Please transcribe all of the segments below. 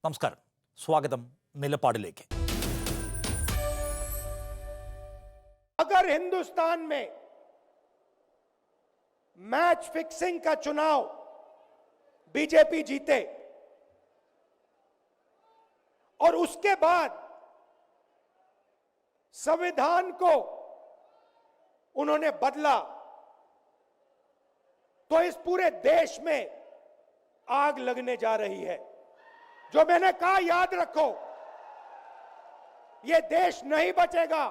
നമസ്കാരം, स्वागतम നിലപാടിലേക്ക്. अगर हिंदुस्तान में मैच फिक्सिंग का चुनाव बीजेपी जीते और उसके बाद संविधान को उन्होंने बदला तो इस पूरे देश में आग लगने जा रही है. जो मैंने कहा याद रखो, ये देश नहीं बचेगा.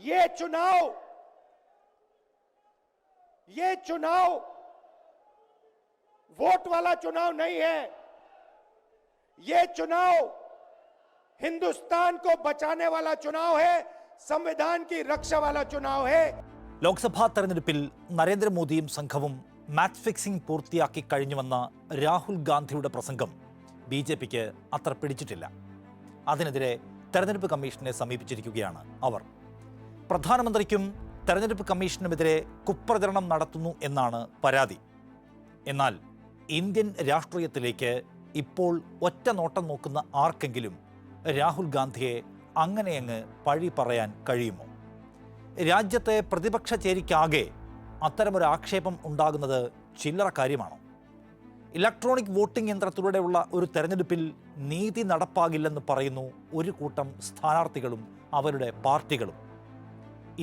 ये चुनाव वोट वाला चुनाव नहीं है. ये चुनाव हिंदुस्तान को बचाने वाला चुनाव है, संविधान की रक्षा वाला चुनाव है. ലോക്സഭാ തെരഞ്ഞെടുപ്പിൽ നരേന്ദ്രമോദിയും സംഘവും മാച്ച് ഫിക്സിംഗ് പൂർത്തിയാക്കി കഴിഞ്ഞുവെന്ന രാഹുൽ ഗാന്ധിയുടെ പ്രസംഗം ബി.ജെ.പിക്ക് അത്ര പിടിച്ചിട്ടില്ല. അതിനെതിരെ തെരഞ്ഞെടുപ്പ് കമ്മീഷനെ സമീപിച്ചിരിക്കുകയാണ് അവർ. പ്രധാനമന്ത്രിക്കും തെരഞ്ഞെടുപ്പ് കമ്മീഷനുമെതിരെ കുപ്രചരണം നടത്തുന്നു എന്നാണ് പരാതി. എന്നാൽ ഇന്ത്യൻ രാഷ്ട്രീയത്തിലേക്ക് ഇപ്പോൾ ഒറ്റ നോട്ടം നോക്കുന്ന ആർക്കെങ്കിലും രാഹുൽ ഗാന്ധിയെ അങ്ങനെയങ്ങ് പഴി പറയാൻ കഴിയുമോ? രാജ്യത്തെ പ്രതിപക്ഷ ചേരിക്കാകെ അത്തരമൊരു ആക്ഷേപം ഉണ്ടാകുന്നത് ചില്ലറ കാര്യമാണോ? ഇലക്ട്രോണിക് വോട്ടിംഗ് യന്ത്രത്തിലൂടെയുള്ള ഒരു തെരഞ്ഞെടുപ്പിൽ നീതി നടപ്പാകില്ലെന്ന് പറയുന്നു ഒരു കൂട്ടം സ്ഥാനാർത്ഥികളും അവരുടെ പാർട്ടികളും.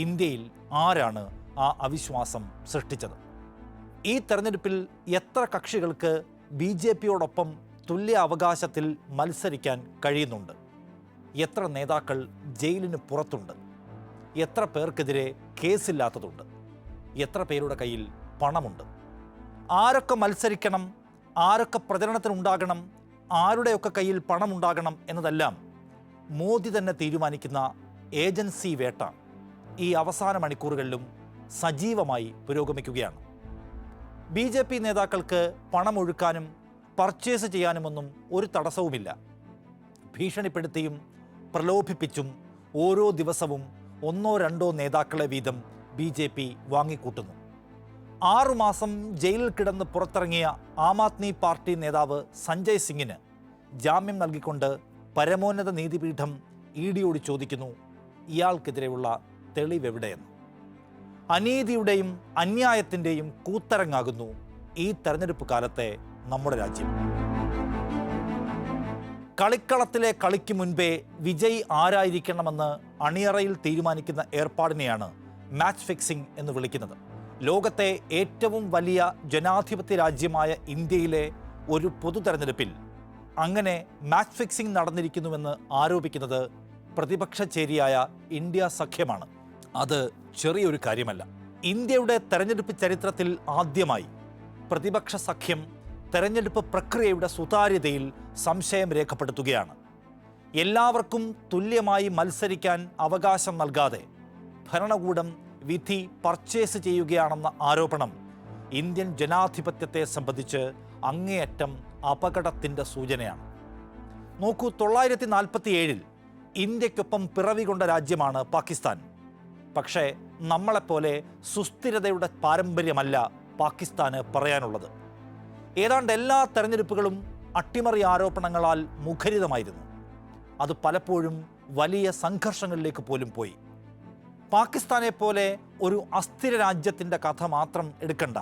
ഇന്ത്യയിൽ ആരാണ് ആ അവിശ്വാസം സൃഷ്ടിച്ചത്? ഈ തെരഞ്ഞെടുപ്പിൽ എത്ര കക്ഷികൾക്ക് ബി.ജെ.പിയോടൊപ്പം തുല്യ അവകാശത്തിൽ മത്സരിക്കാൻ കഴിയുന്നുണ്ട്? എത്ര നേതാക്കൾ ജയിലിന് പുറത്തുണ്ട്? എത്ര പേർക്കെതിരെ കേസില്ലാത്തതുണ്ട്? എത്ര പേരുടെ കയ്യിൽ പണമുണ്ട്? ആരൊക്കെ മത്സരിക്കണം, ആരൊക്കെ പ്രചരണത്തിനുണ്ടാകണം, ആരുടെയൊക്കെ കയ്യിൽ പണമുണ്ടാകണം എന്നതെല്ലാം മോദി തന്നെ തീരുമാനിക്കുന്ന ഏജൻസി വേട്ട ഈ അവസാന മണിക്കൂറുകളിലും സജീവമായി പുരോഗമിക്കുകയാണ്. ബി.ജെ.പി നേതാക്കൾക്ക് പണമൊഴുക്കാനും പർച്ചേസ് ചെയ്യാനുമൊന്നും ഒരു തടസ്സവുമില്ല. ഭീഷണിപ്പെടുത്തിയും പ്രലോഭിപ്പിച്ചും ഓരോ ദിവസവും ഒന്നോ രണ്ടോ നേതാക്കളെ വീതം ബി.ജെ.പി വാങ്ങിക്കൂട്ടുന്നു. 6 മാസം ജയിലിൽ കിടന്ന് പുറത്തിറങ്ങിയ ആം ആദ്മി പാർട്ടി നേതാവ് സഞ്ജയ് സിംഗിന് ജാമ്യം നൽകിക്കൊണ്ട് പരമോന്നത നീതിപീഠം ഇ.ഡിയോട് ചോദിക്കുന്നു, ഇയാൾക്കെതിരെയുള്ള തെളിവെവിടെയെന്ന്. അനീതിയുടെയും അന്യായത്തിൻ്റെയും കൂത്തരങ്ങാകുന്നു ഈ തെരഞ്ഞെടുപ്പ് കാലത്തെ നമ്മുടെ രാജ്യം. കളിക്കളത്തിലെ കളിക്ക് മുൻപേ വിജയ് ആരായിരിക്കണമെന്ന് അണിയറയിൽ തീരുമാനിക്കുന്ന ഏർപ്പാടിനെയാണ് മാച്ച് ഫിക്സിംഗ് എന്ന് വിളിക്കുന്നത്. ലോകത്തെ ഏറ്റവും വലിയ ജനാധിപത്യ രാജ്യമായ ഇന്ത്യയിലെ ഒരു പൊതു തെരഞ്ഞെടുപ്പിൽ അങ്ങനെ മാച്ച് ഫിക്സിംഗ് നടന്നിരിക്കുന്നുവെന്ന് ആരോപിക്കുന്നത് പ്രതിപക്ഷ ചേരിയായ ഇന്ത്യ സഖ്യമാണ്. അത് ചെറിയൊരു കാര്യമല്ല. ഇന്ത്യയുടെ തെരഞ്ഞെടുപ്പ് ചരിത്രത്തിൽ ആദ്യമായി പ്രതിപക്ഷ സഖ്യം തെരഞ്ഞെടുപ്പ് പ്രക്രിയയുടെ സുതാര്യതയിൽ സംശയം രേഖപ്പെടുത്തുകയാണ്. എല്ലാവർക്കും തുല്യമായി മത്സരിക്കാൻ അവകാശം നൽകാതെ ഭരണകൂടം വിധി പർച്ചേസ് ചെയ്യുകയാണെന്ന ആരോപണം ഇന്ത്യൻ ജനാധിപത്യത്തെ സംബന്ധിച്ച് അങ്ങേയറ്റം അപകടത്തിൻ്റെ സൂചനയാണ്. നോക്കൂ, 1947 ഇന്ത്യക്കൊപ്പം പിറവി കൊണ്ട രാജ്യമാണ് പാകിസ്ഥാൻ. പക്ഷേ നമ്മളെപ്പോലെ സുസ്ഥിരതയുടെ പാരമ്പര്യമല്ല പാകിസ്ഥാന് പറയാനുള്ളത്. ഏതാണ്ട് എല്ലാ തെരഞ്ഞെടുപ്പുകളും അട്ടിമറി ആരോപണങ്ങളാൽ മുഖരിതമായിരുന്നു. അത് പലപ്പോഴും വലിയ സംഘർഷങ്ങളിലേക്ക് പോലും പോയി. പാകിസ്ഥാനെ പോലെ ഒരു അസ്ഥിര രാജ്യത്തിൻ്റെ കഥ മാത്രം എടുക്കണ്ട.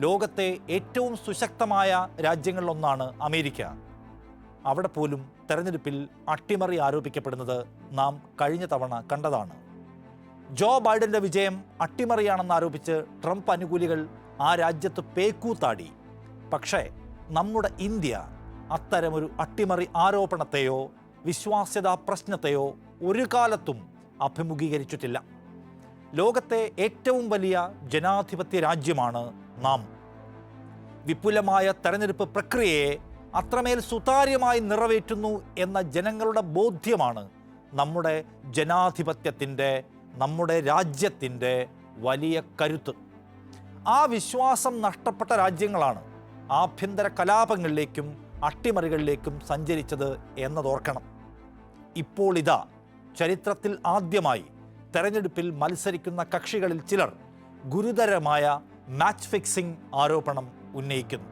ലോകത്തെ ഏറ്റവും സുശക്തമായ രാജ്യങ്ങളിലൊന്നാണ് അമേരിക്ക. അവിടെ പോലും തെരഞ്ഞെടുപ്പിൽ അട്ടിമറി ആരോപിക്കപ്പെടുന്നത് നാം കഴിഞ്ഞ തവണ കണ്ടതാണ്. ജോ ബൈഡൻ്റെ വിജയം അട്ടിമറിയാണെന്ന് ആരോപിച്ച് ട്രംപ് അനുകൂലികൾ ആ രാജ്യത്ത് പേക്കൂത്താടി. പക്ഷേ നമ്മുടെ ഇന്ത്യ അത്തരമൊരു അട്ടിമറി ആരോപണത്തെയോ വിശ്വാസ്യതാ പ്രശ്നത്തെയോ ഒരു കാലത്തും അഭിമുഖീകരിച്ചിട്ടില്ല. ലോകത്തെ ഏറ്റവും വലിയ ജനാധിപത്യ രാജ്യമാണ് നാം. വിപുലമായ തെരഞ്ഞെടുപ്പ് പ്രക്രിയയെ അത്രമേൽ സുതാര്യമായി നിറവേറ്റുന്നു എന്ന ജനങ്ങളുടെ ബോധ്യമാണ് നമ്മുടെ ജനാധിപത്യത്തിൻ്റെ, നമ്മുടെ രാജ്യത്തിൻ്റെ വലിയ കരുത്ത്. ആ വിശ്വാസം നഷ്ടപ്പെട്ട രാജ്യങ്ങളാണ് ആഭ്യന്തര കലാപങ്ങളിലേക്കും അട്ടിമറികളിലേക്കും സഞ്ചരിച്ചത് എന്നതോർക്കണം. ഇപ്പോൾ ഇതാ ചരിത്രത്തിൽ ആദ്യമായി തെരഞ്ഞെടുപ്പിൽ മത്സരിക്കുന്ന കക്ഷികളിൽ ചിലർ ഗുരുതരമായ മാച്ച് ഫിക്സിംഗ് ആരോപണം ഉന്നയിക്കുന്നു.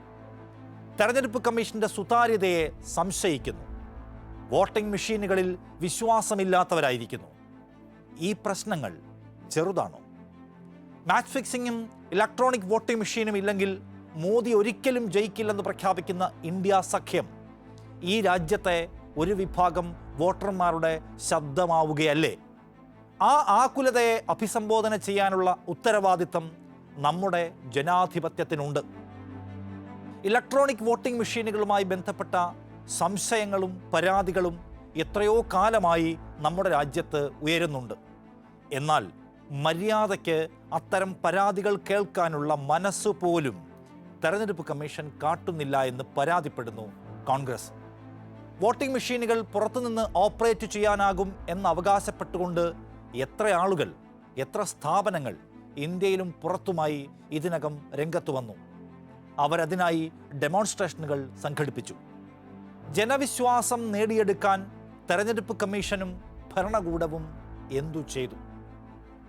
തെരഞ്ഞെടുപ്പ് കമ്മീഷന്റെ സുതാര്യതയെ സംശയിക്കുന്നു. വോട്ടിംഗ് മെഷീനുകളിൽ വിശ്വാസമില്ലാത്തവരായിരിക്കുന്നു. ഈ പ്രശ്നങ്ങൾ ചെറുതാണോ? മാച്ച് ഫിക്സിങ്ങും ഇലക്ട്രോണിക് വോട്ടിംഗ് മെഷീനും ഇല്ലെങ്കിൽ മോദി ഒരിക്കലും ജയിക്കില്ലെന്ന് പ്രഖ്യാപിക്കുന്ന ഇന്ത്യ സഖ്യം ഈ രാജ്യത്തെ ഒരു വിഭാഗം വോട്ടർമാരുടെ ശബ്ദമാവുകയല്ലേ? ആ ആകുലതയെ അഭിസംബോധന ചെയ്യാനുള്ള ഉത്തരവാദിത്തം നമ്മുടെ ജനാധിപത്യത്തിനുണ്ട്. ഇലക്ട്രോണിക് വോട്ടിംഗ് മെഷീനുകളുമായി ബന്ധപ്പെട്ട സംശയങ്ങളും പരാതികളും എത്രയോ കാലമായി നമ്മുടെ രാജ്യത്ത് ഉയരുന്നുണ്ട്. എന്നാൽ മര്യാദയ്ക്ക് അത്തരം പരാതികൾ കേൾക്കാനുള്ള മനസ്സ് പോലും തെരഞ്ഞെടുപ്പ് കമ്മീഷൻ കാട്ടുന്നില്ല എന്ന് പരാതിപ്പെടുന്നു കോൺഗ്രസ്. വോട്ടിംഗ് മെഷീനുകൾ പുറത്തുനിന്ന് ഓപ്പറേറ്റ് ചെയ്യാനാകും എന്ന് അവകാശപ്പെട്ടുകൊണ്ട് എത്ര ആളുകൾ, എത്ര സ്ഥാപനങ്ങൾ ഇന്ത്യയിലും പുറത്തുമായി ഇതിനകം രംഗത്ത് വന്നു. അവരതിനായി ഡെമോൺസ്ട്രേഷനുകൾ സംഘടിപ്പിച്ചു. ജനവിശ്വാസം നേടിയെടുക്കാൻ തെരഞ്ഞെടുപ്പ് കമ്മീഷനും ഭരണകൂടവും എന്തു ചെയ്തു?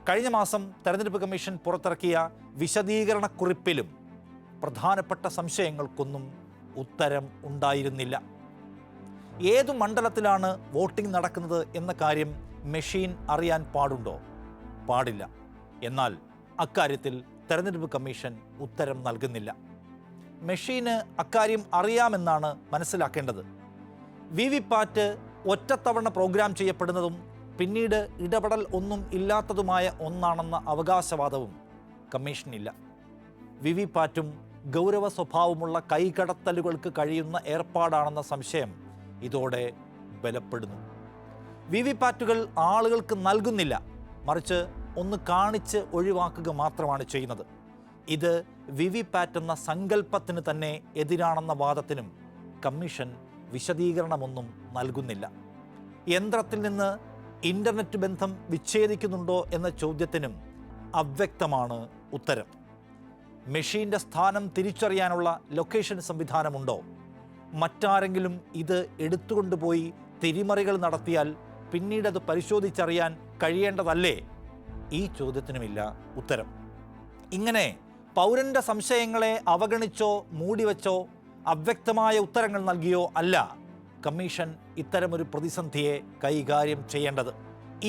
കഴിഞ്ഞ മാസം തെരഞ്ഞെടുപ്പ് കമ്മീഷൻ പുറത്തിറക്കിയ വിശദീകരണക്കുറിപ്പിലും പ്രധാനപ്പെട്ട സംശയങ്ങൾക്കൊന്നും ഉത്തരം ഉണ്ടായിരുന്നില്ല. ഏതു മണ്ഡലത്തിലാണ് വോട്ടിംഗ് നടക്കുന്നത് എന്ന കാര്യം മെഷീൻ അറിയാൻ പാടുണ്ടോ? പാടില്ല. എന്നാൽ അക്കാര്യത്തിൽ തെരഞ്ഞെടുപ്പ് കമ്മീഷൻ ഉത്തരം നൽകുന്നില്ല. മെഷീന് അക്കാര്യം അറിയാമെന്നാണ് മനസ്സിലാക്കേണ്ടത്. വിവിപാറ്റ് ഒറ്റത്തവണ പ്രോഗ്രാം ചെയ്യപ്പെടുന്നതും പിന്നീട് ഇടപെടൽ ഒന്നും ഇല്ലാത്തതുമായ ഒന്നാണെന്ന അവകാശവാദവും കമ്മീഷനില്ല. വിവിപാറ്റും ഗൗരവ സ്വഭാവമുള്ള കൈകടത്തലുകൾക്ക് കഴിയുന്ന ഏർപ്പാടാണെന്ന സംശയം ഇതോടെ ബലപ്പെടുന്നു. വിവിപാറ്റുകൾ ആളുകൾക്ക് നൽകുന്നില്ല, മറിച്ച് ഒന്ന് കാണിച്ച് ഒഴിവാക്കുക മാത്രമാണ് ചെയ്യുന്നത്. ഇത് വിവിപാറ്റ് എന്ന സങ്കല്പത്തിന് തന്നെ എതിരാണെന്ന വാദത്തിനും കമ്മീഷൻ വിശദീകരണമൊന്നും നൽകുന്നില്ല. യന്ത്രത്തിൽ നിന്ന് ഇൻ്റർനെറ്റ് ബന്ധം വിച്ഛേദിക്കുന്നുണ്ടോ എന്ന ചോദ്യത്തിനും അവ്യക്തമാണ് ഉത്തരം. മെഷീൻ്റെ സ്ഥാനം തിരിച്ചറിയാനുള്ള ലൊക്കേഷൻ സംവിധാനമുണ്ടോ? മറ്റാരെങ്കിലും ഇത് എടുത്തുകൊണ്ടുപോയി തിരിമറികൾ നടത്തിയാൽ പിന്നീട് അത് പരിശോധിച്ചറിയാൻ കഴിയേണ്ടതല്ലേ? ഈ ചോദ്യത്തിനുമില്ല ഉത്തരം. ഇങ്ങനെ പൗരൻ്റെ സംശയങ്ങളെ അവഗണിച്ചോ മൂടിവെച്ചോ അവ്യക്തമായ ഉത്തരങ്ങൾ നൽകിയോ അല്ല കമ്മീഷൻ ഇത്തരമൊരു പ്രതിസന്ധിയെ കൈകാര്യം ചെയ്യേണ്ടത്.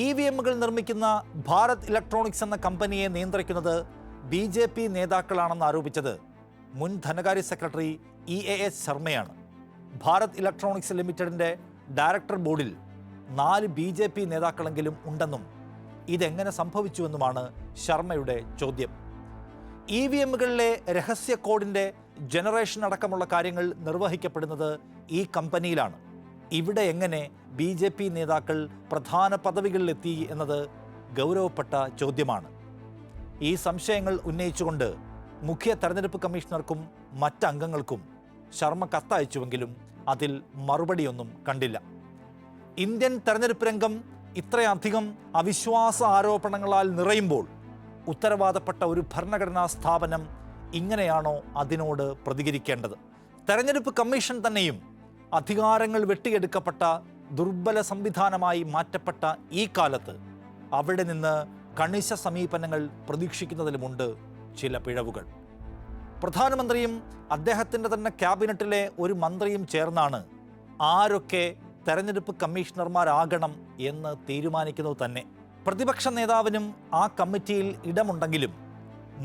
EVMകൾ നിർമ്മിക്കുന്ന ഭാരത് ഇലക്ട്രോണിക്സ് എന്ന കമ്പനിയെ നിയന്ത്രിക്കുന്നത് BJP നേതാക്കളാണെന്ന് ആരോപിച്ചത് മുൻ ധനകാര്യ സെക്രട്ടറി EAS ശർമ്മയാണ്. ഭാരത് ഇലക്ട്രോണിക്സ് ലിമിറ്റഡിൻ്റെ ഡയറക്ടർ ബോർഡിൽ 4 BJP നേതാക്കളെങ്കിലും ഉണ്ടെന്നും ഇതെങ്ങനെ സംഭവിച്ചുവെന്നുമാണ് ശർമ്മയുടെ ചോദ്യം. EVMകളിലെ രഹസ്യ കോഡിൻ്റെ ജനറേഷൻ അടക്കമുള്ള കാര്യങ്ങൾ നിർവഹിക്കപ്പെടുന്നത് ഈ കമ്പനിയിലാണ്. ഇവിടെ എങ്ങനെ BJP നേതാക്കൾ പ്രധാന പദവികളിലെത്തി എന്നത് ഗൗരവപ്പെട്ട ചോദ്യമാണ്. ഈ സംശയങ്ങൾ ഉന്നയിച്ചുകൊണ്ട് മുഖ്യ തെരഞ്ഞെടുപ്പ് കമ്മീഷണർക്കും മറ്റംഗങ്ങൾക്കും ശർമ്മ കത്തയച്ചുവെങ്കിലും അതിൽ മറുപടിയൊന്നും കണ്ടില്ല. ഇന്ത്യൻ തെരഞ്ഞെടുപ്പ് രംഗം ഇത്രയധികം അവിശ്വാസ ആരോപണങ്ങളാൽ നിറയുമ്പോൾ ഉത്തരവാദപ്പെട്ട ഒരു ഭരണഘടനാ സ്ഥാപനം ഇങ്ങനെയാണോ അതിനോട് പ്രതികരിക്കേണ്ടത്? തെരഞ്ഞെടുപ്പ് കമ്മീഷൻ തന്നെയും അധികാരങ്ങൾ വെട്ടിയെടുക്കപ്പെട്ട ദുർബല സംവിധാനമായി മാറ്റപ്പെട്ട ഈ കാലത്ത് അവിടെ നിന്ന് കണിശ സമീപനങ്ങൾ പ്രതീക്ഷിക്കുന്നതിലുമുണ്ട് ചില പിഴവുകൾ. പ്രധാനമന്ത്രിയും അദ്ദേഹത്തിൻ്റെ തന്നെ ക്യാബിനറ്റിലെ ഒരു മന്ത്രിയും ചേർന്നാണ് ആരൊക്കെ തെരഞ്ഞെടുപ്പ് കമ്മീഷണർമാരാകണം എന്ന് തീരുമാനിക്കുന്നത് തന്നെ. പ്രതിപക്ഷ നേതാവിനും ആ കമ്മിറ്റിയിൽ ഇടമുണ്ടെങ്കിലും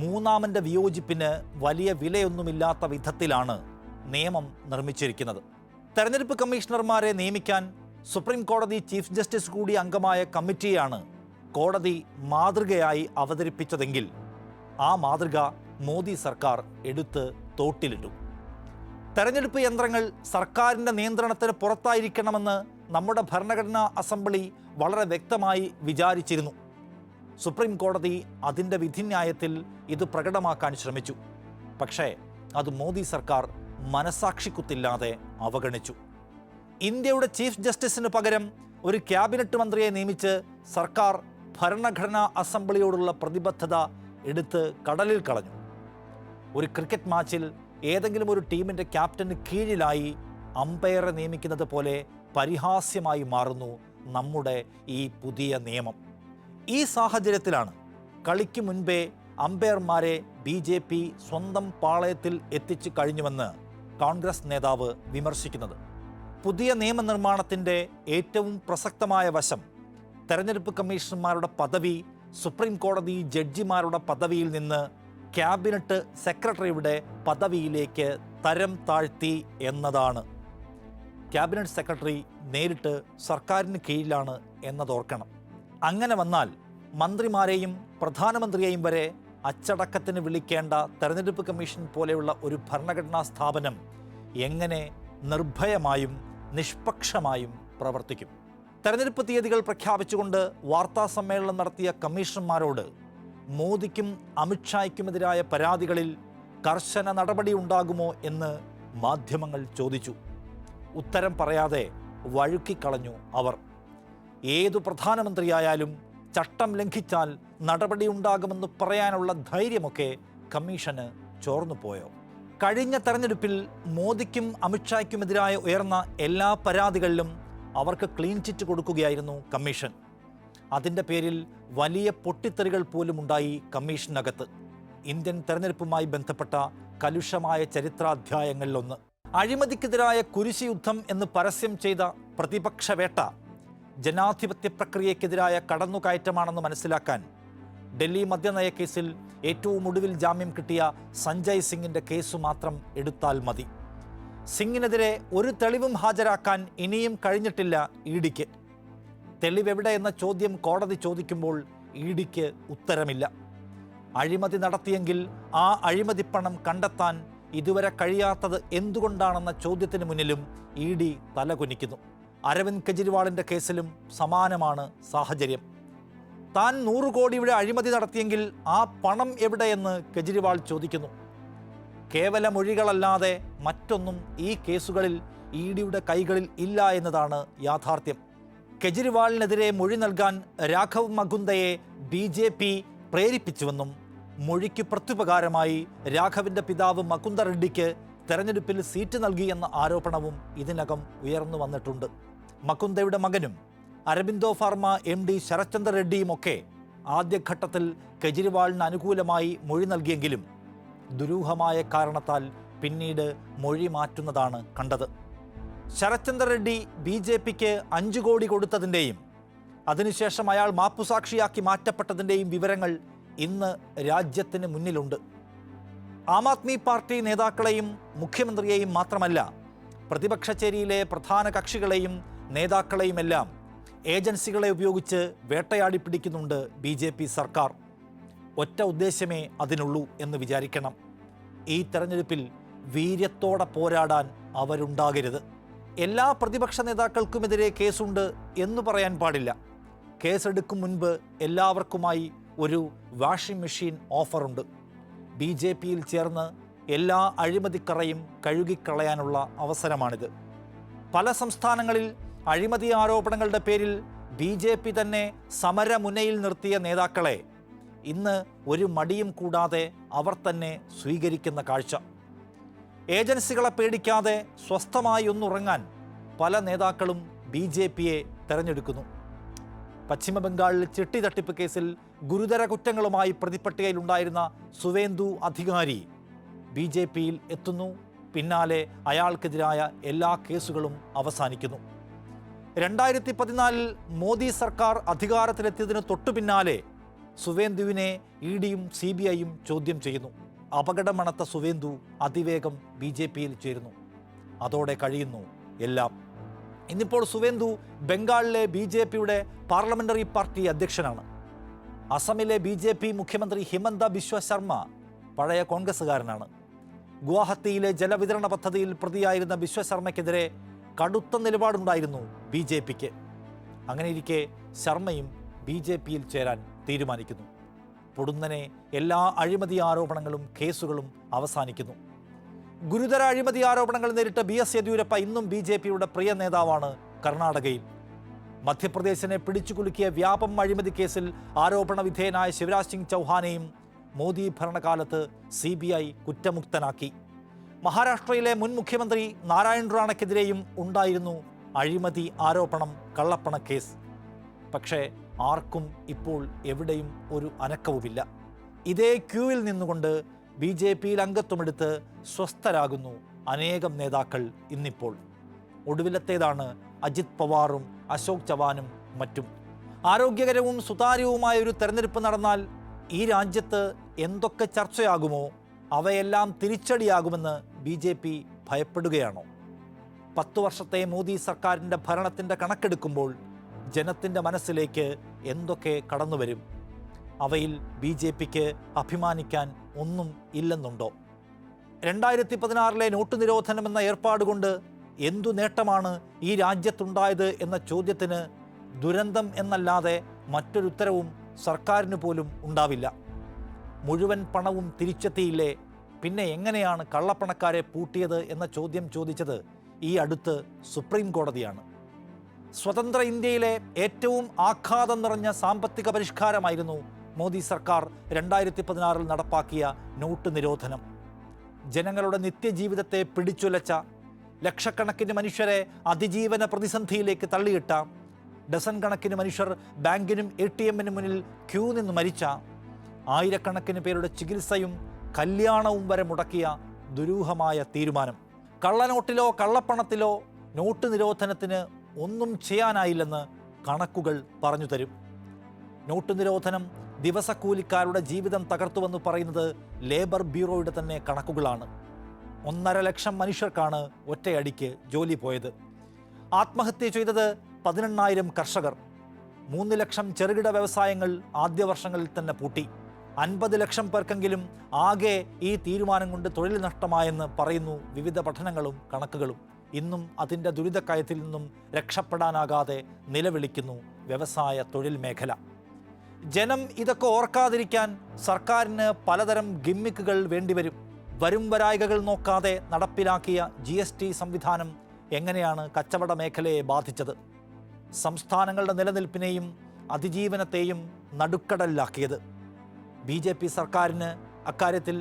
മൂന്നാമൻ്റെ വിയോജിപ്പിന് വലിയ വിലയൊന്നുമില്ലാത്ത വിധത്തിലാണ് നിയമം നിർമ്മിച്ചിരിക്കുന്നത്. തെരഞ്ഞെടുപ്പ് കമ്മീഷണർമാരെ നിയമിക്കാൻ സുപ്രീം കോടതി ചീഫ് ജസ്റ്റിസ് കൂടി അംഗമായ കമ്മിറ്റിയാണ് കോടതി മാതൃകയായി അവതരിപ്പിച്ചതെങ്കിൽ ആ മാതൃക മോദി സർക്കാർ എടുത്ത് തോട്ടിലിട്ടു. തെരഞ്ഞെടുപ്പ് യന്ത്രങ്ങൾ സർക്കാരിൻ്റെ നിയന്ത്രണത്തിന് പുറത്തായിരിക്കണമെന്ന് നമ്മുടെ ഭരണഘടനാ അസംബ്ലി വളരെ വ്യക്തമായി വിചാരിച്ചിരുന്നു. സുപ്രീം കോടതി അതിൻ്റെ വിധിന്യായത്തിൽ ഇത് പ്രകടമാക്കാൻ ശ്രമിച്ചു. പക്ഷേ അത് മോദി സർക്കാർ മനസാക്ഷിക്കുത്തില്ലാതെ അവഗണിച്ചു. ഇന്ത്യയുടെ ചീഫ് ജസ്റ്റിസിന് പകരം ഒരു ക്യാബിനറ്റ് മന്ത്രിയെ നിയമിച്ച് സർക്കാർ ഭരണഘടനാ അസംബ്ലിയോടുള്ള പ്രതിബദ്ധത എടുത്ത് കടലിൽ കളഞ്ഞു. ഒരു ക്രിക്കറ്റ് മാച്ചിൽ ഏതെങ്കിലും ഒരു ടീമിൻ്റെ ക്യാപ്റ്റന് കീഴിലായി അമ്പയറെ നിയമിക്കുന്നത് പോലെ പരിഹാസ്യമായി മാറുന്നു നമ്മുടെ ഈ പുതിയ നിയമം. ഈ സാഹചര്യത്തിലാണ് കളിക്ക് മുൻപേ അമ്പയർമാരെ BJP സ്വന്തം പാളയത്തിൽ എത്തിച്ചു കഴിഞ്ഞുവെന്ന് കോൺഗ്രസ് നേതാവ് വിമർശിക്കുന്നത്. പുതിയ നിയമനിർമ്മാണത്തിൻ്റെ ഏറ്റവും പ്രസക്തമായ വശം തെരഞ്ഞെടുപ്പ് കമ്മീഷണർമാരുടെ പദവി സുപ്രീം കോടതി ജഡ്ജിമാരുടെ പദവിയിൽ നിന്ന് ക്യാബിനറ്റ് സെക്രട്ടറിയുടെ പദവിയിലേക്ക് തരം താഴ്ത്തി എന്നതാണ്. ക്യാബിനറ്റ് സെക്രട്ടറി നേരിട്ട് സർക്കാരിന് കീഴിലാണ് എന്നതോർക്കണം. അങ്ങനെ വന്നാൽ മന്ത്രിമാരെയും പ്രധാനമന്ത്രിയെയും വരെ അച്ചടക്കത്തിന് വിളിക്കേണ്ട തെരഞ്ഞെടുപ്പ് കമ്മീഷൻ പോലെയുള്ള ഒരു ഭരണഘടനാ സ്ഥാപനം എങ്ങനെ നിർഭയമായും നിഷ്പക്ഷമായും പ്രവർത്തിക്കും? തെരഞ്ഞെടുപ്പ് തീയതികൾ പ്രഖ്യാപിച്ചുകൊണ്ട് വാർത്താ സമ്മേളനം നടത്തിയ കമ്മീഷണർമാരോട് മോദിക്കും അമിത്ഷായ്ക്കുമെതിരായ പരാതികളിൽ കർശന നടപടി ഉണ്ടാകുമോ എന്ന് മാധ്യമങ്ങൾ ചോദിച്ചു. ഉത്തരം പറയാതെ വഴുക്കിക്കളഞ്ഞു അവർ. ഏതു പ്രധാനമന്ത്രിയായാലും ചട്ടം ലംഘിച്ചാൽ നടപടിയുണ്ടാകുമെന്ന് പറയാനുള്ള ധൈര്യമൊക്കെ കമ്മീഷന് ചോർന്നുപോയോ? കഴിഞ്ഞ തെരഞ്ഞെടുപ്പിൽ മോദിക്കും അമിത്ഷായ്ക്കുമെതിരായ ഉയർന്ന എല്ലാ പരാതികളിലും അവർക്ക് ക്ലീൻ ചിറ്റ് കൊടുക്കുകയായിരുന്നു കമ്മീഷൻ. അതിൻ്റെ പേരിൽ വലിയ പൊട്ടിത്തെറികൾ പോലും ഉണ്ടായി കമ്മീഷനകത്ത്. ഇന്ത്യൻ തെരഞ്ഞെടുപ്പുമായി ബന്ധപ്പെട്ട കലുഷമായ ചരിത്രാധ്യായങ്ങളിലൊന്ന്. അഴിമതിക്കെതിരായ കുരിശ് യുദ്ധം എന്ന് പരസ്യം ചെയ്ത പ്രതിപക്ഷ വേട്ട ജനാധിപത്യ പ്രക്രിയക്കെതിരായ കടന്നുകയറ്റമാണെന്ന് മനസ്സിലാക്കാൻ ഡൽഹി മദ്യനയ കേസിൽ ഏറ്റവും ഒടുവിൽ ജാമ്യം കിട്ടിയ സഞ്ജയ് സിംഗിൻ്റെ കേസ് മാത്രം എടുത്താൽ മതി. സിംഗിനെതിരെ ഒരു തെളിവും ഹാജരാക്കാൻ ഇനിയും കഴിഞ്ഞിട്ടില്ല ഇഡിക്ക്. തെളിവെവിടെ എന്ന ചോദ്യം കോടതി ചോദിക്കുമ്പോൾ ഇഡിക്ക് ഉത്തരമില്ല. അഴിമതി നടത്തിയെങ്കിൽ ആ അഴിമതിപ്പണം കണ്ടെത്താൻ ഇതുവരെ കഴിയാത്തത് എന്തുകൊണ്ടാണെന്ന ചോദ്യത്തിന് മുന്നിലും ഇഡി തലകുനിക്കുന്നു. അരവിന്ദ് കെജ്രിവാളിൻ്റെ കേസിലും സമാനമാണ് സാഹചര്യം. താൻ 100 കോടിയുടെ അഴിമതി നടത്തിയെങ്കിൽ ആ പണം എവിടെയെന്ന് കെജ്രിവാൾ ചോദിക്കുന്നു. കേവല മൊഴികളല്ലാതെ മറ്റൊന്നും ഈ കേസുകളിൽ ഇഡിയുടെ കൈകളിൽ ഇല്ല എന്നതാണ് യാഥാർത്ഥ്യം. കെജ്രിവാളിനെതിരെ മൊഴി നൽകാൻ രാഘവ് മകുന്ദയെ BJP പ്രേരിപ്പിച്ചുവെന്നും മൊഴിക്ക് പ്രത്യുപകാരമായി രാഘവിൻ്റെ പിതാവ് മകുന്ദ റെഡ്ഡിക്ക് തെരഞ്ഞെടുപ്പിൽ സീറ്റ് നൽകിയെന്ന ആരോപണവും ഇതിനകം ഉയർന്നു വന്നിട്ടുണ്ട്. മകുന്ദയുടെ മകനും അരബിന്ദോ ഫാർമ MD ശരത്ചന്ദ്ര റെഡ്ഡിയുമൊക്കെ ആദ്യഘട്ടത്തിൽ കെജ്രിവാളിന് അനുകൂലമായി മൊഴി നൽകിയെങ്കിലും ദുരൂഹമായ കാരണത്താൽ പിന്നീട് മൊഴി മാറ്റുന്നതാണ് കണ്ടത്. ശരത്ചന്ദ്ര റെഡ്ഡി BJPക്ക് 5 കോടി കൊടുത്തതിൻ്റെയും അതിനുശേഷം അയാൾ മാപ്പുസാക്ഷിയാക്കി മാറ്റപ്പെട്ടതിൻ്റെയും വിവരങ്ങൾ ഇന്ന് രാജ്യത്തിന് മുന്നിലുണ്ട്. ആം ആദ്മി പാർട്ടി നേതാക്കളെയും മുഖ്യമന്ത്രിയെയും മാത്രമല്ല, പ്രതിപക്ഷ ചേരിയിലെ പ്രധാന കക്ഷികളെയും നേതാക്കളെയുമെല്ലാം ഏജൻസികളെ ഉപയോഗിച്ച് വേട്ടയാടി പിടിക്കുന്നുണ്ട് BJP സർക്കാർ. ഒറ്റ ഉദ്ദേശമേ അതിനുള്ളൂ എന്ന് വിചാരിക്കണം. ഈ തെരഞ്ഞെടുപ്പിൽ വീര്യത്തോടെ പോരാടാൻ അവരുണ്ടാകരുത്. എല്ലാ പ്രതിപക്ഷ നേതാക്കൾക്കുമെതിരെ കേസുണ്ട് എന്ന് പറയാൻ പാടില്ല. കേസെടുക്കും മുൻപ് എല്ലാവർക്കുമായി ഒരു വാഷിംഗ് മെഷീൻ ഓഫറുണ്ട്. BJPയിൽ ചേർന്ന് എല്ലാ അഴിമതിക്കറയും കഴുകിക്കളയാനുള്ള അവസരമാണിത്. പല സംസ്ഥാനങ്ങളിൽ അഴിമതി ആരോപണങ്ങളുടെ പേരിൽ BJP തന്നെ സമരമുനയിൽ നിർത്തിയ നേതാക്കളെ ഇന്ന് ഒരു മടിയും കൂടാതെ അവർ തന്നെ സ്വീകരിക്കുന്ന കാഴ്ച. ഏജൻസികളെ പേടിക്കാതെ സ്വസ്ഥമായി ഒന്നുറങ്ങാൻ പല നേതാക്കളും BJPയെ തെരഞ്ഞെടുക്കുന്നു. പശ്ചിമ ബംഗാളിൽ ചിട്ടി തട്ടിപ്പ് കേസിൽ ഗുരുതര കുറ്റങ്ങളുമായി പ്രതിപട്ടികയിലുണ്ടായിരുന്ന സുവേന്ദു അധികാരി BJPയിൽ എത്തുന്നു. പിന്നാലെ അയാൾക്കെതിരായ എല്ലാ കേസുകളും അവസാനിക്കുന്നു. 2014 മോദി സർക്കാർ അധികാരത്തിലെത്തിയതിന് തൊട്ടു പിന്നാലെ സുവേന്ദുവിനെ ഇഡിയും CBIയും ചോദ്യം ചെയ്യുന്നു. അപകടമണത്ത സുവേന്ദു അതിവേഗം BJPയിൽ ചേരുന്നു. അതോടെ കഴിയുന്നു എല്ലാം. ഇന്നിപ്പോൾ സുവേന്ദു ബംഗാളിലെ BJPയുടെ പാർലമെന്ററി പാർട്ടി അധ്യക്ഷനാണ്. അസമിലെ BJP മുഖ്യമന്ത്രി ഹിമന്ത ബിശ്വ ശർമ്മ പഴയ കോൺഗ്രസ്സുകാരനാണ്. ഗുവാഹത്തിയിലെ ജലവിതരണ പദ്ധതിയിൽ പ്രതിയായിരുന്ന ബിശ്വശർമ്മയ്ക്കെതിരെ കടുത്ത നിലപാടുണ്ടായിരുന്നു BJPക്ക്. അങ്ങനെയിരിക്കെ ശർമ്മയും BJPയിൽ ചേരാൻ തീരുമാനിക്കുന്നു. പൊടുന്നനെ എല്ലാ അഴിമതി ആരോപണങ്ങളും കേസുകളും അവസാനിക്കുന്നു. ഗുരുതര അഴിമതി ആരോപണങ്ങൾ നേരിട്ട BS യെദ്യൂരപ്പ ഇന്നും BJPയുടെ പ്രിയ നേതാവാണ് കർണാടകയിൽ. മധ്യപ്രദേശിനെ പിടിച്ചുകുലുക്കിയ വ്യാപം അഴിമതി കേസിൽ ആരോപണ വിധേയനായ ശിവരാജ് സിംഗ് ചൗഹാനെയും മോദി ഭരണകാലത്ത് CBI കുറ്റമുക്തനാക്കി. മഹാരാഷ്ട്രയിലെ മുൻ മുഖ്യമന്ത്രി നാരായൺ റാണയ്ക്കെതിരെയും ഉണ്ടായിരുന്നു അഴിമതി ആരോപണം, കള്ളപ്പണ കേസ്. പക്ഷേ ആർക്കും ഇപ്പോൾ എവിടെയും ഒരു അനക്കവുമില്ല. ഇതേ ക്യൂവിൽ നിന്നുകൊണ്ട് BJPയിൽ അംഗത്വമെടുത്ത് സ്വസ്ഥരാകുന്നു അനേകം നേതാക്കൾ ഇന്നിപ്പോൾ. ഒടുവിലത്തേതാണ് അജിത് പവാറും അശോക് ചവാനും മറ്റും. ആരോഗ്യകരവും സുതാര്യവുമായ ഒരു തെരഞ്ഞെടുപ്പ് നടന്നാൽ ഈ രാജ്യത്ത് എന്തൊക്കെ ചർച്ചയാകുമോ അവയെല്ലാം തിരിച്ചടിയാകുമെന്ന് BJP ഭയപ്പെടുകയാണോ? 10 വർഷത്തെ മോദി സർക്കാരിൻ്റെ ഭരണത്തിൻ്റെ കണക്കെടുക്കുമ്പോൾ ജനത്തിൻ്റെ മനസ്സിലേക്ക് എന്തൊക്കെ കടന്നുവരും? അവയിൽ BJPക്ക് അഭിമാനിക്കാൻ ഒന്നും ഇല്ലെന്നുണ്ടോ? 2016 നോട്ട് നിരോധനം എന്ന ഏർപ്പാടുകൊണ്ട് എന്തു നേട്ടമാണ് ഈ രാജ്യത്തുണ്ടായത് എന്ന ചോദ്യത്തിന് ദുരന്തം എന്നല്ലാതെ മറ്റൊരുത്തരവും സർക്കാരിന് പോലും ഉണ്ടാവില്ല. മുഴുവൻ പണവും തിരിച്ചെത്തിയില്ലേ, പിന്നെ എങ്ങനെയാണ് കള്ളപ്പണക്കാരെ പൂട്ടിയത് എന്ന ചോദ്യം ചോദിച്ചത് ഈ അടുത്ത് സുപ്രീം കോടതിയാണ്. സ്വതന്ത്ര ഇന്ത്യയിലെ ഏറ്റവും ആഘാതം നിറഞ്ഞ സാമ്പത്തിക പരിഷ്കാരമായിരുന്നു മോദി സർക്കാർ 2016 നടപ്പാക്കിയ നോട്ട് നിരോധനം. ജനങ്ങളുടെ നിത്യജീവിതത്തെ പിടിച്ചുലച്ച, ലക്ഷക്കണക്കിന് മനുഷ്യരെ അതിജീവന പ്രതിസന്ധിയിലേക്ക് തള്ളിയിട്ട, ഡസൻ കണക്കിന് മനുഷ്യർ ബാങ്കിനും ATMനും മുന്നിൽ ക്യൂ നിന്ന് മരിച്ച, ആയിരക്കണക്കിന് പേരുടെ ചികിത്സയും കല്യാണവും വരെ മുടക്കിയ ദുരൂഹമായ തീരുമാനം. കള്ളനോട്ടിലോ കള്ളപ്പണത്തിലോ നോട്ട് നിരോധനത്തിന് ഒന്നും ചെയ്യാനായില്ലെന്ന് കണക്കുകൾ പറഞ്ഞു തരും. നോട്ട് നിരോധനം ദിവസക്കൂലിക്കാരുടെ ജീവിതം തകർത്തുവെന്ന് പറയുന്നത് ലേബർ ബ്യൂറോയുടെ തന്നെ കണക്കുകളാണ്. 1.5 ലക്ഷം മനുഷ്യർക്കാണ് ഒറ്റയടിക്ക് ജോലി പോയത്. ആത്മഹത്യ ചെയ്തത് 18,000 കർഷകർ. 3 ലക്ഷം ചെറുകിട വ്യവസായങ്ങൾ ആദ്യ വർഷങ്ങളിൽ തന്നെ പൂട്ടി. 50 ലക്ഷം പേർക്കെങ്കിലും ആകെ ഈ തീരുമാനം കൊണ്ട് തൊഴിൽ നഷ്ടമായെന്ന് പറയുന്നു വിവിധ പഠനങ്ങളും കണക്കുകളും. ഇന്നും അതിൻ്റെ ദുരിതക്കയത്തിൽ നിന്നും രക്ഷപ്പെടാനാകാതെ നിലവിളിക്കുന്നു വ്യവസായ തൊഴിൽ മേഖല. ജനം ഇതൊക്കെ ഓർക്കാതിരിക്കാൻ സർക്കാരിന് പലതരം ഗിമ്മിക്കുകൾ വേണ്ടിവരും. വരും വരായികകൾ നോക്കാതെ നടപ്പിലാക്കിയ GST സംവിധാനം എങ്ങനെയാണ് കച്ചവട മേഖലയെ ബാധിച്ചത്? സംസ്ഥാനങ്ങളുടെ നിലനിൽപ്പിനെയും അതിജീവനത്തെയും നടുക്കടലിലാക്കിയത്. BJP സർക്കാരിന് അക്കാര്യത്തിൽ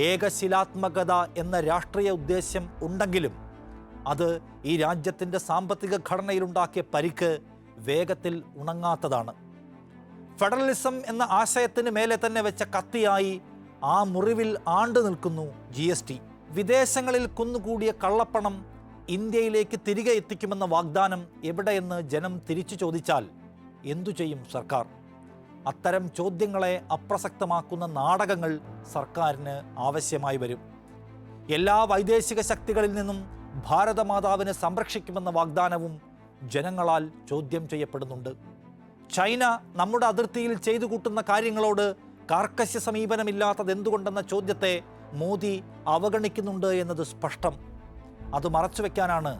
ഏകശിലാത്മകത എന്ന രാഷ്ട്രീയ ഉദ്ദേശ്യം ഉണ്ടെങ്കിലും അത് ഈ രാജ്യത്തിൻ്റെ സാമ്പത്തിക ഘടനയിലുണ്ടാക്കിയ പരിക്ക് വേഗത്തിൽ ഉണങ്ങാത്തതാണ്. ഫെഡറലിസം എന്ന ആശയത്തിന് മേലെ തന്നെ വെച്ച കത്തിയായി ആ മുറിവിൽ ആണ്ടു നിൽക്കുന്നു GST. വിദേശങ്ങളിൽ കുന്നുകൂടിയ കള്ളപ്പണം ഇന്ത്യയിലേക്ക് തിരികെ എത്തിക്കുമെന്ന വാഗ്ദാനം എവിടെയെന്ന് ജനം തിരിച്ചു ചോദിച്ചാൽ എന്തു ചെയ്യും സർക്കാർ? അത്തരം ചോദ്യങ്ങളെ അപ്രസക്തമാക്കുന്ന നാടകങ്ങൾ സർക്കാരിന് ആവശ്യമായി വരും. എല്ലാ വൈദേശിക ശക്തികളിൽ നിന്നും ഭാരതമാതാവിനെ സംരക്ഷിക്കുമെന്ന വാഗ്ദാനവും ജനങ്ങളാൽ ചോദ്യം ചെയ്യപ്പെടുന്നുണ്ട്. ചൈന നമ്മുടെ അതിർത്തിയിൽ ചെയ്തു കൂട്ടുന്ന കാര്യങ്ങളോട് കാർക്കശ്യ സമീപനമില്ലാത്തത് എന്തുകൊണ്ടെന്ന ചോദ്യത്തെ മോദി അവഗണിക്കുന്നുണ്ട് എന്നത് സ്പഷ്ടം. അത് മറച്ചുവെക്കാനാണ്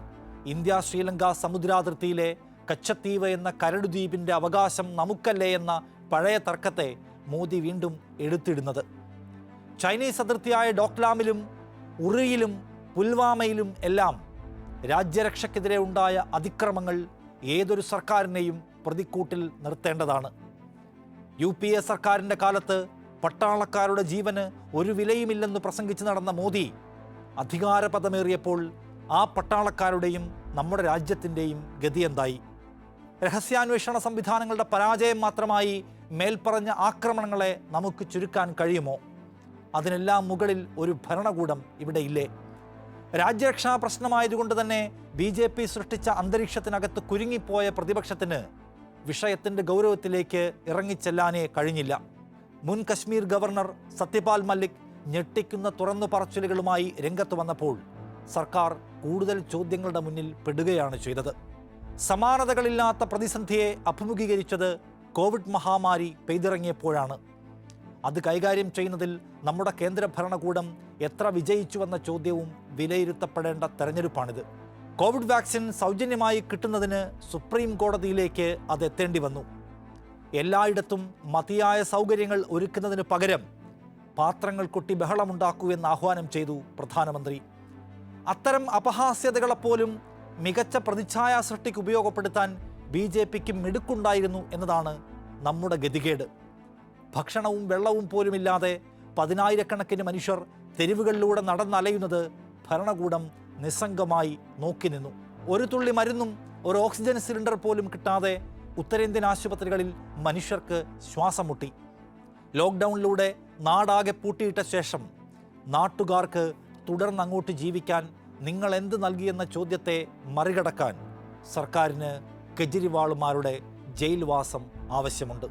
ഇന്ത്യ ശ്രീലങ്ക സമുദ്രാതിർത്തിയിലെ കച്ചത്തീവ് എന്ന കരടുദ്വീപിൻ്റെ അവകാശം നമുക്കല്ലേ എന്ന പഴയ തർക്കത്തെ മോദി വീണ്ടും എടുത്തിടുന്നത്. ചൈനീസ് അതിർത്തിയായ ഡോക്ലാമിലും ഉറിയിലും പുൽവാമയിലും എല്ലാം രാജ്യരക്ഷയ്ക്കെതിരെ ഉണ്ടായ അതിക്രമങ്ങൾ ഏതൊരു സർക്കാരിനെയും പ്രതിക്കൂട്ടിൽ നിർത്തേണ്ടതാണ്. UPA സർക്കാരിൻ്റെ കാലത്ത് പട്ടാളക്കാരുടെ ജീവന് ഒരു വിലയുമില്ലെന്ന് പ്രസംഗിച്ച് നടന്ന മോദി അധികാരപദമേറിയപ്പോൾ ആ പട്ടാളക്കാരുടെയും നമ്മുടെ രാജ്യത്തിൻ്റെയും ഗതി എന്തായി? രഹസ്യാന്വേഷണ സംവിധാനങ്ങളുടെ പരാജയം മാത്രമായി മേൽപ്പറഞ്ഞ ആക്രമണങ്ങളെ നമുക്ക് ചുരുക്കാൻ കഴിയുമോ? അതിനെല്ലാം മുകളിൽ ഒരു ഭരണകൂടം ഇവിടെ ഇല്ലേ? രാജ്യരക്ഷാ പ്രശ്നമായതുകൊണ്ട് തന്നെ BJP സൃഷ്ടിച്ച അന്തരീക്ഷത്തിനകത്ത് കുരുങ്ങിപ്പോയ പ്രതിപക്ഷത്തിന് വിഷയത്തിൻ്റെ ഗൗരവത്തിലേക്ക് ഇറങ്ങിച്ചെല്ലാനേ കഴിഞ്ഞില്ല. മുൻ കശ്മീർ ഗവർണർ സത്യപാൽ മല്ലിക് ഞെട്ടിക്കുന്ന തുറന്നു പറച്ചിലുകളുമായി രംഗത്ത് വന്നപ്പോൾ സർക്കാർ കൂടുതൽ ചോദ്യങ്ങളുടെ മുന്നിൽ പെടുകയാണ് ചെയ്തത്. സമാനതകളില്ലാത്ത പ്രതിസന്ധിയെ അഭിമുഖീകരിച്ചത് കോവിഡ് മഹാമാരി പെയ്തിറങ്ങിയപ്പോഴാണ്. അത് കൈകാര്യം ചെയ്യുന്നതിൽ നമ്മുടെ കേന്ദ്ര ഭരണകൂടം എത്ര വിജയിച്ചുവെന്ന ചോദ്യവും വിലയിരുത്തപ്പെടേണ്ട തെരഞ്ഞെടുപ്പാണിത്. കോവിഡ് വാക്സിൻ സൗജന്യമായി കിട്ടുന്നതിന് സുപ്രീം കോടതിയിലേക്ക് അത് എത്തേണ്ടി വന്നു. എല്ലായിടത്തും മതിയായ സൗകര്യങ്ങൾ ഒരുക്കുന്നതിന് പകരം പാത്രങ്ങൾ കൊട്ടി ബഹളമുണ്ടാക്കൂ എന്ന് ആഹ്വാനം ചെയ്തു പ്രധാനമന്ത്രി. അത്തരം അപഹാസ്യതകളെപ്പോലും മികച്ച പ്രതിച്ഛായ സൃഷ്ടിക്ക് ഉപയോഗപ്പെടുത്താൻ BJPക്ക് മിടുക്കുണ്ടായിരുന്നു എന്നതാണ് നമ്മുടെ ഗതികേട്. ഭക്ഷണവും വെള്ളവും പോലുമില്ലാതെ 10,000-കണക്കിന് മനുഷ്യർ തെരുവുകളിലൂടെ നടന്നലയുന്നത് ഭരണകൂടം നിസ്സംഗമായി നോക്കി നിന്നു. ഒരു തുള്ളി മരുന്നും ഒരു ഓക്സിജൻ സിലിണ്ടർ പോലും കിട്ടാതെ ഉത്തരേന്ത്യൻ ആശുപത്രികളിൽ മനുഷ്യർക്ക് ശ്വാസം മുട്ടി. ലോക്ക്ഡൗണിലൂടെ നാടാകെ പൂട്ടിയിട്ട ശേഷം നാട്ടുകാർക്ക് തുടർന്നങ്ങോട്ട് ജീവിക്കാൻ നിങ്ങൾ എന്ത് നൽകിയെന്ന ചോദ്യത്തെ മറികടക്കാൻ സർക്കാരിന് കെജ്രിവാളുമാരുടെ ജയിൽവാസം ആവശ്യമുണ്ട്.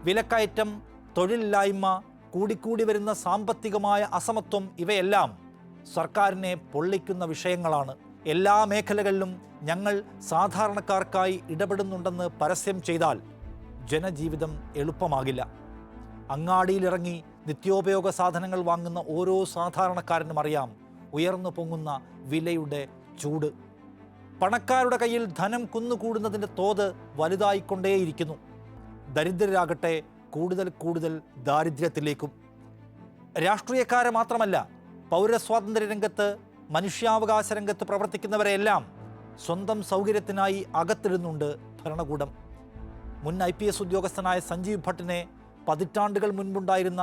വിലക്കയറ്റം, തൊഴിലില്ലായ്മ, കൂടിക്കൂടി വരുന്ന സാമ്പത്തികമായ അസമത്വം ഇവയെല്ലാം സർക്കാരിനെ പൊള്ളിക്കുന്ന വിഷയങ്ങളാണ്. എല്ലാ മേഖലകളിലും ഞങ്ങൾ സാധാരണക്കാർക്കായി ഇടപെടുന്നുണ്ടെന്ന് പരസ്യം ചെയ്താൽ ജനജീവിതം എളുപ്പമാകില്ല. അങ്ങാടിയിലിറങ്ങി നിത്യോപയോഗ സാധനങ്ങൾ വാങ്ങുന്ന ഓരോ സാധാരണക്കാരനും അറിയാം ഉയർന്നു പൊങ്ങുന്ന വിലയുടെ ചൂട്. പണക്കാരുടെ കയ്യിൽ ധനം കുന്നുകൂടുന്നതിൻ്റെ തോത് വലുതായിക്കൊണ്ടേയിരിക്കുന്നു. ദരിദ്രരാകട്ടെ കൂടുതൽ ദാരിദ്ര്യത്തിലേക്കും. രാഷ്ട്രീയക്കാരെ മാത്രമല്ല, പൗരസ്വാതന്ത്ര്യ രംഗത്ത്, മനുഷ്യാവകാശ രംഗത്ത് പ്രവർത്തിക്കുന്നവരെയെല്ലാം സ്വന്തം സൗകര്യത്തിനായി അകത്തിടുന്നുണ്ട് ഭരണകൂടം. മുൻ IPS ഉദ്യോഗസ്ഥനായ സഞ്ജീവ് ഭട്ടിനെ പതിറ്റാണ്ടുകൾ മുൻപുണ്ടായിരുന്ന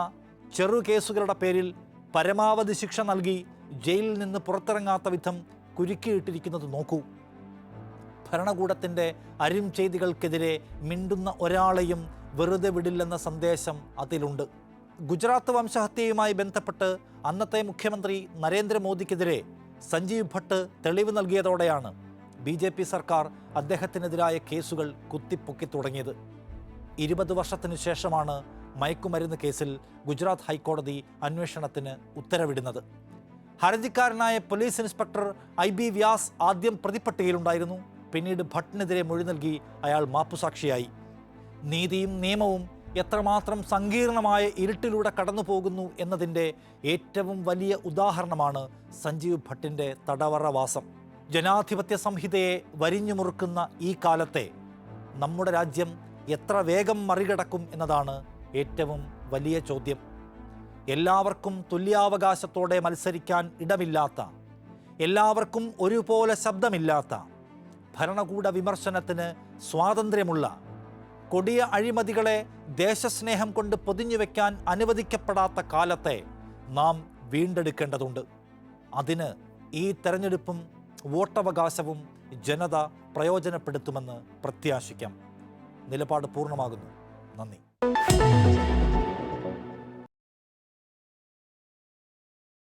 ചെറു കേസുകളുടെ പേരിൽ പരമാവധി ശിക്ഷ നൽകി ജയിലിൽ നിന്ന് പുറത്തിറങ്ങാത്ത വിധം കുരുക്കിയിട്ടിരിക്കുന്നത് നോക്കൂ. ഭരണകൂടത്തിൻ്റെ അരും ചെയ്തികൾക്കെതിരെ മിണ്ടുന്ന ഒരാളെയും വെറുതെ വിടില്ലെന്ന സന്ദേശം അതിലുണ്ട്. ഗുജറാത്ത് വംശഹത്യയുമായി ബന്ധപ്പെട്ട് അന്നത്തെ മുഖ്യമന്ത്രി നരേന്ദ്രമോദിക്കെതിരെ സഞ്ജീവ് ഭട്ട് തെളിവ് നൽകിയതോടെയാണ് BJP സർക്കാർ അദ്ദേഹത്തിനെതിരായ കേസുകൾ കുത്തിപ്പൊക്കി തുടങ്ങിയത്. 20 വർഷത്തിനു ശേഷമാണ് മയക്കുമരുന്ന് കേസിൽ ഗുജറാത്ത് ഹൈക്കോടതി അന്വേഷണത്തിന് ഉത്തരവിടുന്നത്. ഹർജിക്കാരനായ പോലീസ് ഇൻസ്പെക്ടർ IB വ്യാസ് ആദ്യം പ്രതിപ്പട്ടികയിലുണ്ടായിരുന്നു. പിന്നീട് ഭട്ടിനെതിരെ മൊഴി നൽകി അയാൾ മാപ്പുസാക്ഷിയായി. നീതിയും നിയമവും എത്രമാത്രം സങ്കീർണമായ ഇരുട്ടിലൂടെ കടന്നു പോകുന്നു എന്നതിൻ്റെ ഏറ്റവും വലിയ ഉദാഹരണമാണ് സഞ്ജീവ് ഭട്ടിൻ്റെ തടവറവാസം. ജനാധിപത്യ സംഹിതയെ വരിഞ്ഞു മുറുക്കുന്ന ഈ കാലത്തെ നമ്മുടെ രാജ്യം എത്ര വേഗം മറികടക്കും എന്നതാണ് ഏറ്റവും വലിയ ചോദ്യം. എല്ലാവർക്കും തുല്യാവകാശത്തോടെ മത്സരിക്കാൻ ഇടമില്ലാത്ത, എല്ലാവർക്കും ഒരുപോലെ ശബ്ദമില്ലാത്ത, ഭരണകൂട വിമർശനത്തിന് സ്വാതന്ത്ര്യമുള്ള, കൊടിയ അഴിമതികളെ ദേശസ്നേഹം കൊണ്ട് പൊതിഞ്ഞുവെക്കാൻ അനുവദിക്കപ്പെടാത്ത കാലത്തെ നാം വീണ്ടെടുക്കേണ്ടതുണ്ട്. അതിന് ഈ തെരഞ്ഞെടുപ്പും വോട്ടവകാശവും ജനത പ്രയോജനപ്പെടുത്തുമെന്ന് പ്രത്യാശിക്കാം. നിലപാട് പൂർണ്ണമാകുന്നു. നന്ദി.